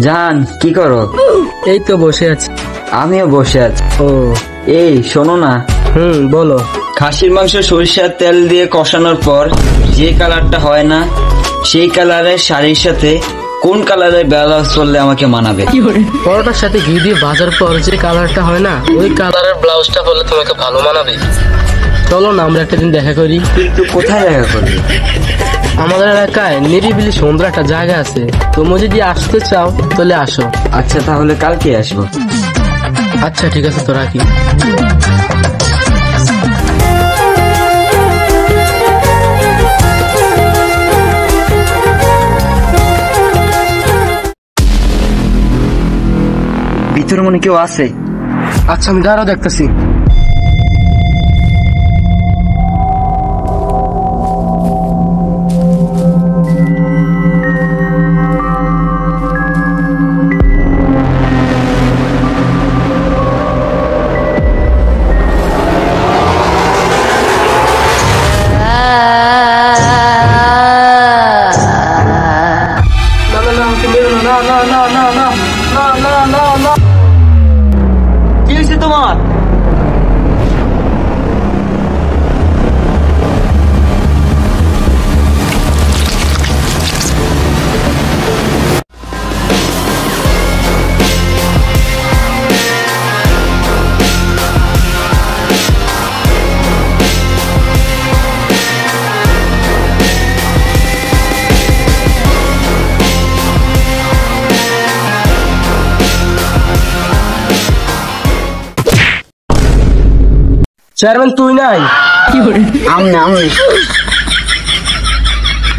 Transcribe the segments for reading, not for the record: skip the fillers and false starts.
জান কি করো? এই তো বসে আছি। আমিও বসে আছি। ও এই শোনো না, বলো। খাসির মাংস সরিষার তেল দিয়ে কষানোর পর যে কালারটা হয় না, সেই কালারের শাড়ির সাথে কোন কালারের ব্লাউজ পরলে আমাকে মানাবে? পরোটার সাথে ঘি দিয়ে ভাজার পর যে কালারটা হয় না, ওই কালারের ব্লাউজটা পরলে তোমাকে ভালো মানাবে। চলো না আমরা একটা দিন দেখা করি। কিন্তু কোথায় দেখা করবে? আমাদের এলাকায় নিরিবিলি সুন্দর একটা জায়গা আছে, তুমি যদি আসতে চাও তাহলে আসো। আচ্ছা তাহলে কালকে আসবো। আচ্ছা ঠিক আছে, তো রাখি। ভিতরে মনে কেউ আছে? আচ্ছা আমি দাঁড়াও দেখতেছি। কি হয়েছে তোমার? চেয়ারম্যান তুই নাই? আমি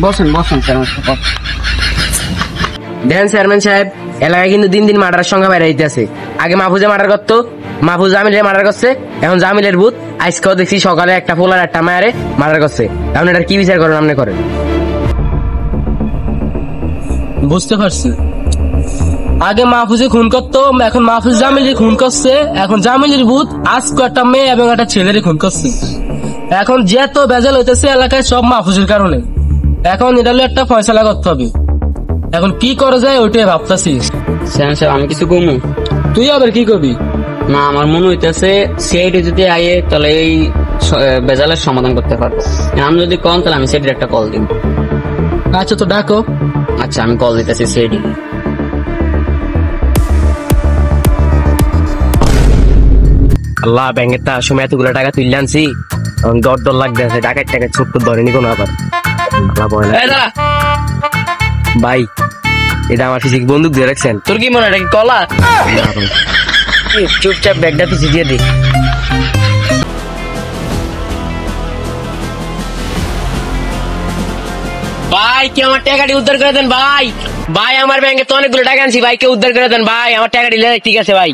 বসেন দেখেন চেয়ারম্যান সাহেব, এলাকায় কিন্তু দিন দিন মার্ডারের সংখ্যা বাইরে হইতেছে। আগে মাহফুজে মার্ডার করতো, মাহফুজ জামিলের মার্ডার করছে, এখন জামিলের ভূত আজকেও দেখছি সকালে একটা পোলার একটা মায়ারে মার্ডার করছে। এখন এটার কি বিচার করেন আপনি? করেন। বুঝতে পারছি, আগে মাহফুজে খুন করতো, এখন মাহফুজ জামিলের খুন করছে, এখন জামিলের ভূত আজকে একটা মেয়ে এবং একটা ছেলের খুন করছে। এখন যত বেজাল হইতেছে এলাকায় সব মাহফুজের কারণে। এখন এটা হলো একটা ফয়সালা করতে হবে। এখন কি করা যায় ওইটাই ভাবতেছি। আমি কিছু কমু? তুই আবার কি করবি? না, আমার মনে হইতেছে সিআইডি যদি আইয়ে তাহলে এই বেজালের সমাধান করতে পারবো। আমি যদি কম তাহলে আমি সিআইডির একটা কল দিব। আচ্ছা তো ডাকো। আচ্ছা আমি কল দিতেছি সিআইডি। আল্লাহ, ব্যাংকের টাকার সময় এতগুলো টাকা তুলে আনছি, দর লাগতেছে। টাকার টাকা ছোট্ট ধরেনি কোনো আবার। ভাই এটা আমার ফিজিক বন্দুক দিয়ে রাখছেন। তোর কি মনে হয় কলা? চুপচাপ ব্যাগটা পিছিয়ে দিয়ে দি। ভাই কি আমার টাকাটি উদ্ধার করে দেন ভাই। ভাই আমার ব্যাংকে তো অনেকগুলো টাকা আনছি, ভাই কে উদ্ধার করে দেন ভাই। আমার টাকাটি ঠিক আছে ভাই।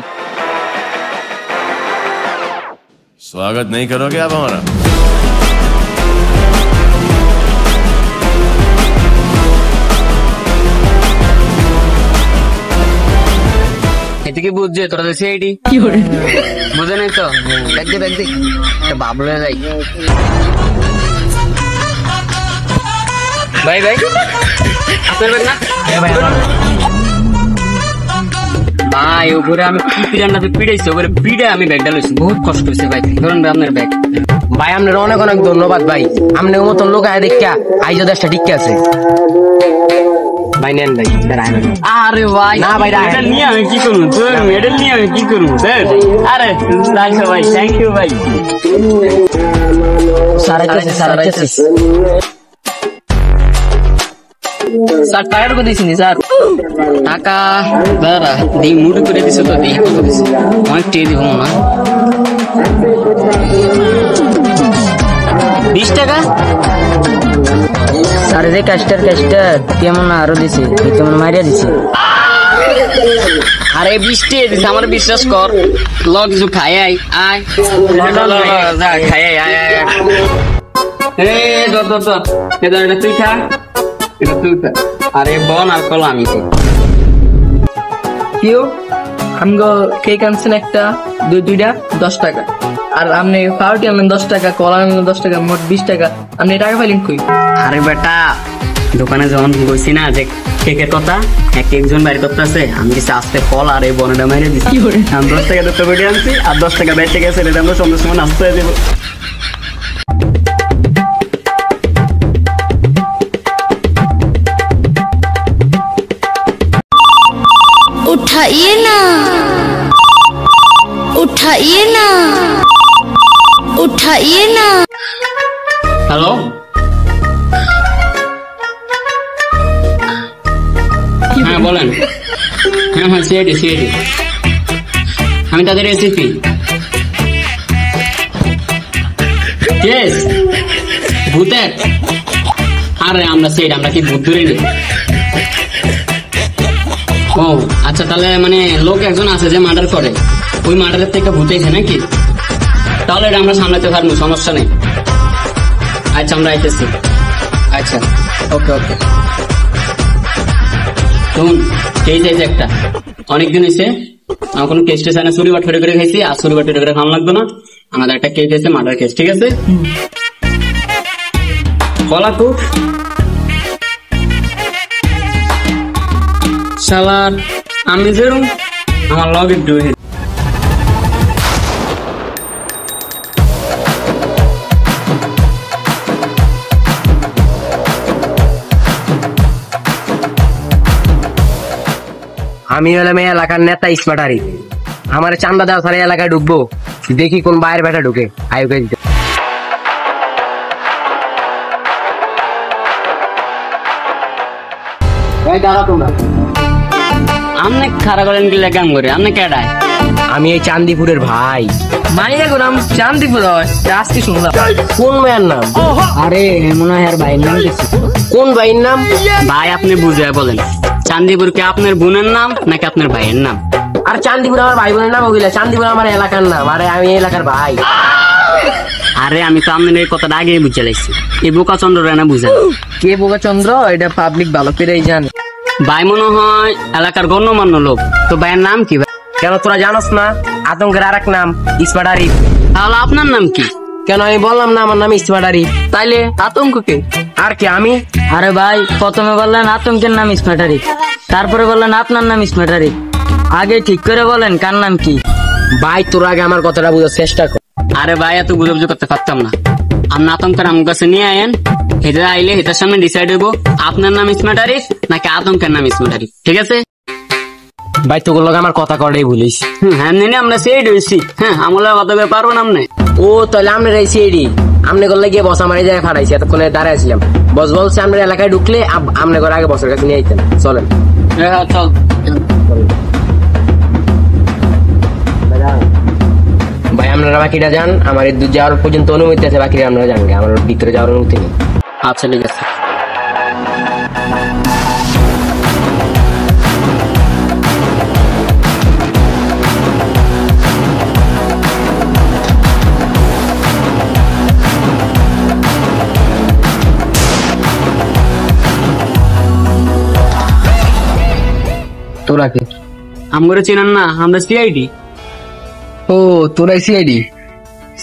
स्वागत नहीं करोगे आप हमारा? এটা কি বুঝছে তোরা? সিআইডি বুঝে নাই তো? ব্যাগ দে বাবলে যাই। ভাই আপনার ব্যাগ না? ভাই ওপরে আমি পিড়াইছি, ওপরে পিড়ে আমি ব্যাগটা লইছি, বহুত কষ্ট হয়েছে ভাই। ধরুন ভাই আপনার ব্যাগ। ভাই আপনার অনেক অনেক ধন্যবাদ ভাই। আপনার মতন লোক আয় দেখা আইজ দেশটা ঠিক আছে। ভাই নেন ভাই। আরে ভাই না ভাই, মেডেল নিয়ে আমি কি করবো? মেডেল নিয়ে আমি কি করবো? আরে রাখো ভাই, থ্যাংক ইউ ভাই। স্যার টাকার কথা দিছিনি স্যার? টাকা দাদা দিই মুড়ি করে দিছে তো, দিই কত দিছে? অনেক টেয়ে দিব না। 20 টাকা স্যার যে ক্যাস্টার কেমন আরো দিছে, কেমন মারিয়া দিছে। আরে 20 টাকা দিছে, আমার বিশ্বাস কর। লগ কিছু খাই আয় খাই আয়। এটা তুই খা, এটা তুই খা। আরে বন আর কল আমি কেউ আমগো কেক আনছেন একটা, দুইটা 10 টাকা। আর আপনি পাউরুটি আনলেন 10 টাকা, কলা আনলেন 10 টাকা, মোট 20 টাকা। আপনি টাকা পাইলেন কই? আরে বেটা দোকানে যখন গেছি না, যে কেকের কথা একজন বাইরে করতে আছে, আমি কিছু আস্তে ফল আর এই বনেটা মেরে দিচ্ছি। আমি 10 টাকা দত্ত করে আনছি আর 10 টাকা বাইরে থেকে আছে, এটা আমরা সন্ধ্যার সময় নাস্তা দেবো। उठाइए ना, उठाइए ना, उठाइए ना। হ্যালো, হ্যাঁ বলেন। হ্যাঁ সিআইডি আমি তাদের এসিপি। ইয়েস, ভূতের। আরে আমরা সিআইডি, আমরা কি ভূত ধরে নেই? ও আচ্ছা, তাহলে মানে লোক একজন আছে যে মার্ডার করে, ওই মার্ডারের থেকে ভূতেছে নাকি? তাহলে এটা আমরা সামলাতে পারবো, সমস্যা নেই। আচ্ছা আমরা আইতেছি। আচ্ছা ওকে ওকে। শুন, কেস আছে একটা, অনেকদিন হয়েছে আমার কোনো কেস টেস না, চুরি বাটুরি করে খাইছি, আর চুরি বাটুরি করে খাওয়া লাগবে না। আমাদের একটা কেস আছে, মার্ডার কেস, ঠিক আছে? বলা তো শালার, আমি যেরকম আমার লগ একটু আমি হলাম এই এলাকার নেতা স্মার্ট আরিফ। আমার চান্দা দেওয়া সারা এলাকায় ঢুকবো, দেখি কোন বাইরে বেটা ঢুকে আয়োগে দিতে। আমনে খারাপ করেন কি লেগাম করে, আমনে কেডায়? আমি এই চান্দিপুরের ভাই। মাইয়া গোলাম চান্দিপুর হয়, আজকে শুনলাম। কোন ভাইয়ের নাম? আরে মনে হয় আর ভাইয়ের নাম দিচ্ছি। কোন ভাইয়ের নাম? ভাই আপনি বুঝে বলেন, চান্দিপুর কি আপনার বোনের নাম নাকি আপনার ভাইয়ের নাম? আর চান্দিপুর আমার ভাই বোনের নাম ওগুলা, চান্দিপুর আমার এলাকার নাম। আরে আমি এই এলাকার ভাই। আরে আমি তো আপনার এই কথাটা আগেই বুঝে লাগছি, এই বোকা চন্দ্র রানা বুঝেন। কে বোকা চন্দ্র, এটা পাবলিক ভালো করেই জানে। ভাই মনে হয় এলাকার গণ্যমান্য লোক, তো ভাইয়ের নাম কি? কেন তোরা জানোস না? আতঙ্কের আর এক নাম স্মার্ট আরিফ। তাহলে আপনার নাম কি? কেন আমি বললাম না আমার নাম স্মার্ট আরিফ? তাইলে আতঙ্ক কে? আর কি আমি? আরে ভাই, প্রথমে বললেন আতঙ্কের নাম স্মার্ট আরিফ, তারপরে বললেন আপনার নাম স্মার্ট আরিফ। আগে ঠিক করে বলেন কার নাম কি? ভাই তোর আগে আমার কথাটা বোঝার চেষ্টা কর। আরে ভাই এত বুঝাবুঝি করতে পারতাম না। আপনি আতঙ্কের আমার কাছে নিয়ে আয়েন, হেঁটে আইলে হেটার সামনে ডিসাইড হইব আপনার নাম স্মার্ট আরিফ নাকি আতঙ্কের নাম স্মার্ট আরিফ, ঠিক আছে? ভাই তোর লগে আমার কথা করেই বলিস। হ্যাঁ নেনে আমরা সেই হইছি। হ্যাঁ আমলা কথা বলে পারবো না আপনি? ও তাহলে আমরা রয়েছি এডি, আমনে করলে গিয়ে বস আমার এই জায়গায় ফাটাইছি, এতক্ষণে দাঁড়ায় ছিলাম। বস বলছে আমরা এলাকায় ঢুকলে আমনে করে আগে বসের কাছে নিয়ে আইতেন। চলেন হ্যাঁ চল। ভাই আপনারা বাকিটা যান, আমার এই দূর যাওয়ার পর্যন্ত অনুমতি আছে, বাকিটা আপনারা যান, আমার ভিতরে যাওয়ার অনুমতি নেই। আচ্ছা ঠিক আছে। তোরা কে? আমরা চেনেন না, আমরা সিআইডি। ও তোরাই সিআইডি?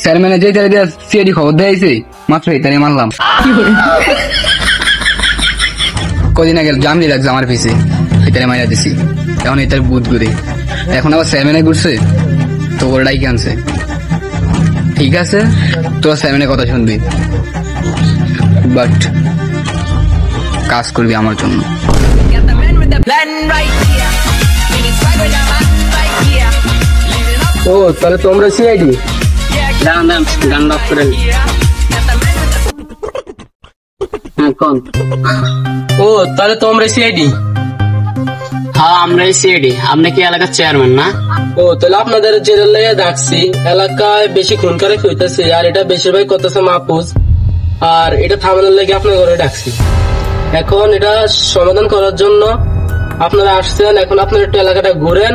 চেয়ারম্যানে যে তারা সিআইডি খবর দিয়েছে মাত্র তাই মারলাম। কদিন আগে জামলি লাগছে আমার পিছে, এটারে মাইরা দিছি। এখন এটার বুধ ঘুরে, এখন আবার চেয়ারম্যানে ঘুরছে, তো ওর ডাইকে আনছে। ঠিক আছে, তোরা চেয়ারম্যানের কথা শুনবি, বাট কাজ করবি আমার জন্য। ও তাহলে তোমরা সিআইডি? দাঁড়ান দাঁড়ান, গান অফ করে নি। হ্যাঁ কোন? ও তাহলে তোমরা সিআইডি? হ্যাঁ আমরা সিআইডি। আপনি কি এলাকার চেয়ারম্যান না? ও তাহলে আপনাদের জেলার লেগে ডাকছি, এলাকায় বেশি খুন করে হইতেছে, আর এটা বেশিরভাগ করতেছে মাহফুজ, আর এটা থামানোর লেগে আপনার ঘরে ডাকছি। এখন এটা সমাধান করার জন্য আপনারা আসছেন, এখন আপনারা একটু এলাকাটা ঘুরেন,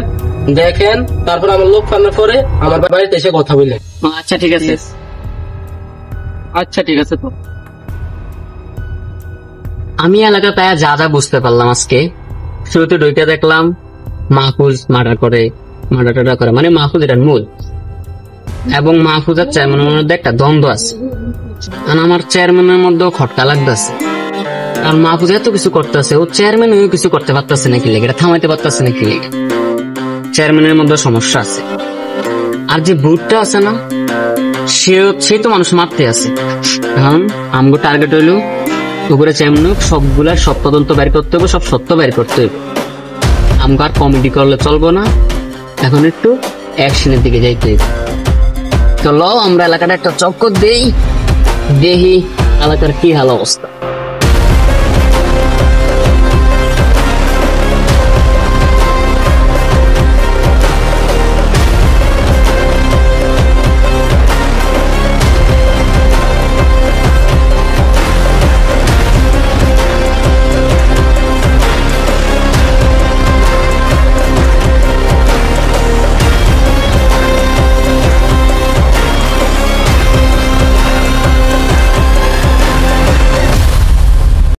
দেখেন, তারপর আমার লোক পাঠানোর পরে আমার বাড়িতে এসে কথা বললেন। আচ্ছা ঠিক আছে। আচ্ছা ঠিক আছে। তো আমি এলাকা তাই যা যা বুঝতে পারলাম আজকে, শুরুতে ঢুকে দেখলাম মাহফুজ মার্ডার করে, মার্ডার করে, মানে মাহফুজ এটার মূল, এবং মাহফুজ আর চেয়ারম্যানের মধ্যে একটা দ্বন্দ্ব আছে, আর আমার চেয়ারম্যানের মধ্যেও খটকা লাগতেছে। আর মাহফুজ এত কিছু করতেছে, ও চেয়ারম্যান হয়েও কিছু করতে পারতেছে নাকি লেগে, এটা থামাইতে পারতেছে নাকি লেগে। চেয়ারম্যানের মধ্যে সমস্যা আছে। আর যে ভোটটা আছে না, সে তো মানুষ মারতে আছে। এখন আমগো টার্গেট হইলো উপরে চেয়ারম্যান সব তদন্ত বের করতে হবে, সব সত্য বের করতে হবে। আমগো আর কমেডি করলে চলবো না, এখন একটু অ্যাকশনের দিকে যাইতে হবে। চলো আমরা এলাকাটা একটা চক্কর দেই, দেখি এলাকার কি হাল অবস্থা।